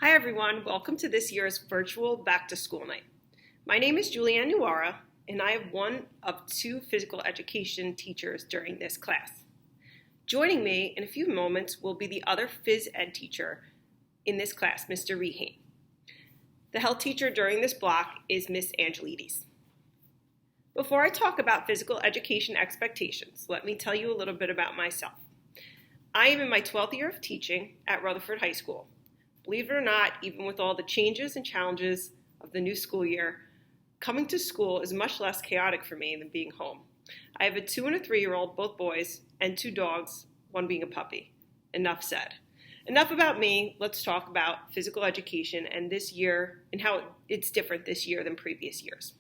Hi everyone, welcome to this year's virtual back to school night. My name is Julianne Nuara and I am one of two physical education teachers during this class. Joining me in a few moments will be the other phys ed teacher in this class, Mr. Rehane. The health teacher during this block is Miss Angelides. Before I talk about physical education expectations, let me tell you a little bit about myself. I am in my 12th year of teaching at Rutherford High School. Believe it or not, even with all the changes and challenges of the new school year, coming to school is much less chaotic for me than being home. I have a 2 and a 3-year-old, both boys, and 2 dogs, one being a puppy. Enough said. Enough about me. Let's talk about physical education and this year and how it's different this year than previous years.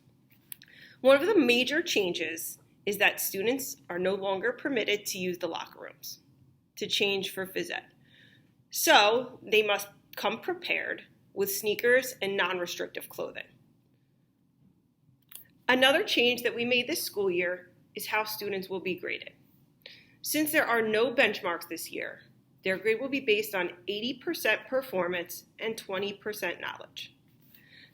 One of the major changes is that students are no longer permitted to use the locker rooms to change for phys ed. So they must come prepared with sneakers and non-restrictive clothing. Another change that we made this school year is how students will be graded. Since there are no benchmarks this year, their grade will be based on 80% performance and 20% knowledge.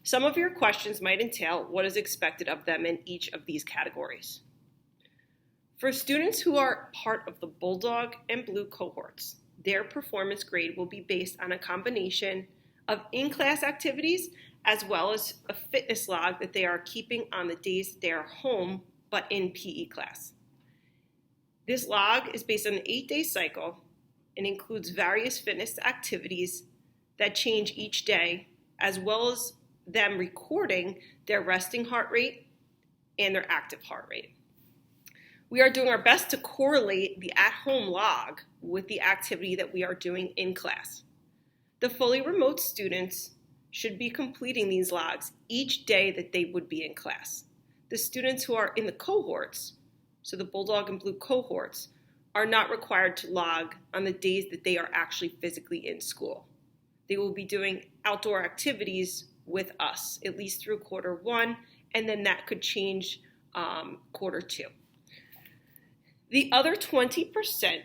Some of your questions might entail what is expected of them in each of these categories. For students who are part of the Bulldog and Blue cohorts, their performance grade will be based on a combination of in-class activities as well as a fitness log that they are keeping on the days they are home but in PE class. This log is based on an 8-day cycle and includes various fitness activities that change each day, as well as them recording their resting heart rate and their active heart rate. We are doing our best to correlate the at-home log with the activity that we are doing in class. The fully remote students should be completing these logs each day that they would be in class. The students who are in the cohorts, so the Bulldog and Blue cohorts, are not required to log on the days that they are actually physically in school. They will be doing outdoor activities with us, at least through quarter 1, and then that could change quarter 2. The other 20%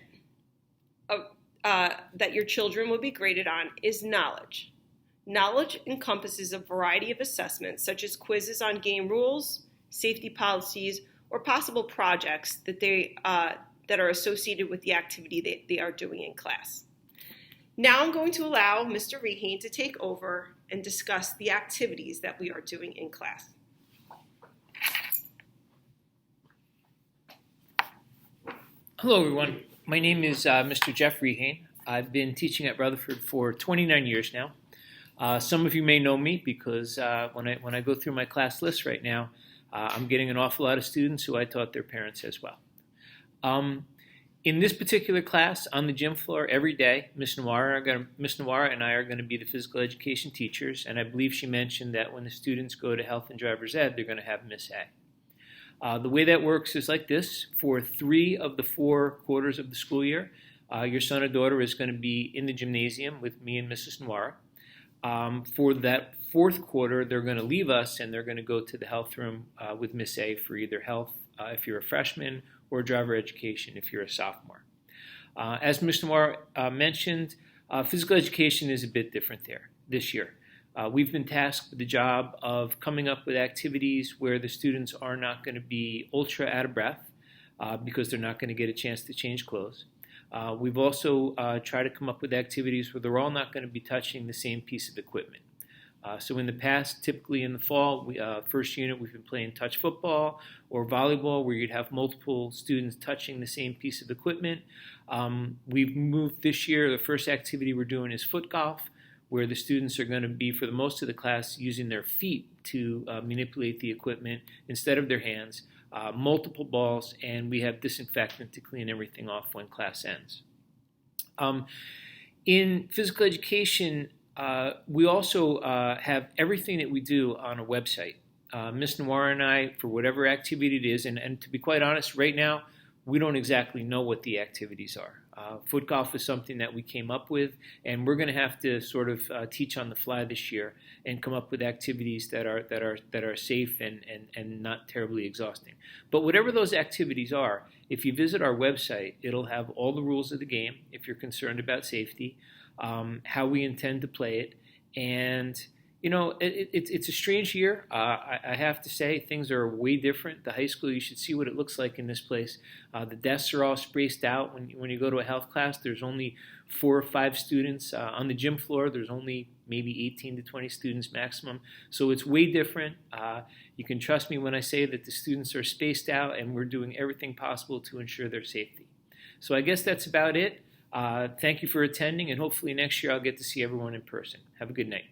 of, that your children will be graded on is knowledge. Knowledge encompasses a variety of assessments, such as quizzes on game rules, safety policies, or possible projects that that are associated with the activity that they are doing in class. Now I'm going to allow Mr. Rehane to take over and discuss the activities that we are doing in class. Hello, everyone. My name is Mr. Jeff Rehane. I've been teaching at Rutherford for 29 years now. Some of you may know me because when I go through my class list right now, I'm getting an awful lot of students who I taught their parents as well. In this particular class, on the gym floor every day, Ms. Nuara and I are going to be the physical education teachers, and I believe she mentioned that when the students go to health and driver's ed, they're going to have Miss A. The way that works is like this. For 3 of the 4 quarters of the school year, your son or daughter is going to be in the gymnasium with me and Mrs. Nuara. For that 4th quarter, they're going to leave us and they're going to go to the health room with Miss A for either health if you're a freshman or driver education if you're a sophomore. As Mr. Nuara mentioned, physical education is a bit different there this year. We've been tasked with the job of coming up with activities where the students are not going to be ultra out of breath because they're not going to get a chance to change clothes. We've also tried to come up with activities where they're all not going to be touching the same piece of equipment. So in the past, typically in the fall, first unit, we've been playing touch football or volleyball where you'd have multiple students touching the same piece of equipment. We've moved this year, the first activity we're doing is foot golf, where the students are going to be, for the most of the class, using their feet to manipulate the equipment instead of their hands, multiple balls, and we have disinfectant to clean everything off when class ends. In physical education, we also have everything that we do on a website. Ms. Nuara and I, for whatever activity it is, and to be quite honest, right now, we don't exactly know what the activities are. Foot golf is something that we came up with, and we're going to have to sort of teach on the fly this year and come up with activities that are safe and not terribly exhausting. But whatever those activities are, if you visit our website, it'll have all the rules of the game if you're concerned about safety, how we intend to play it, And it's a strange year. I have to say, things are way different. The high school, you should see what it looks like in this place. The desks are all spaced out. When you go to a health class, there's only 4 or 5 students. On the gym floor, there's only maybe 18 to 20 students maximum. So it's way different. You can trust me when I say that the students are spaced out, and we're doing everything possible to ensure their safety. So I guess that's about it. Thank you for attending, and hopefully next year I'll get to see everyone in person. Have a good night.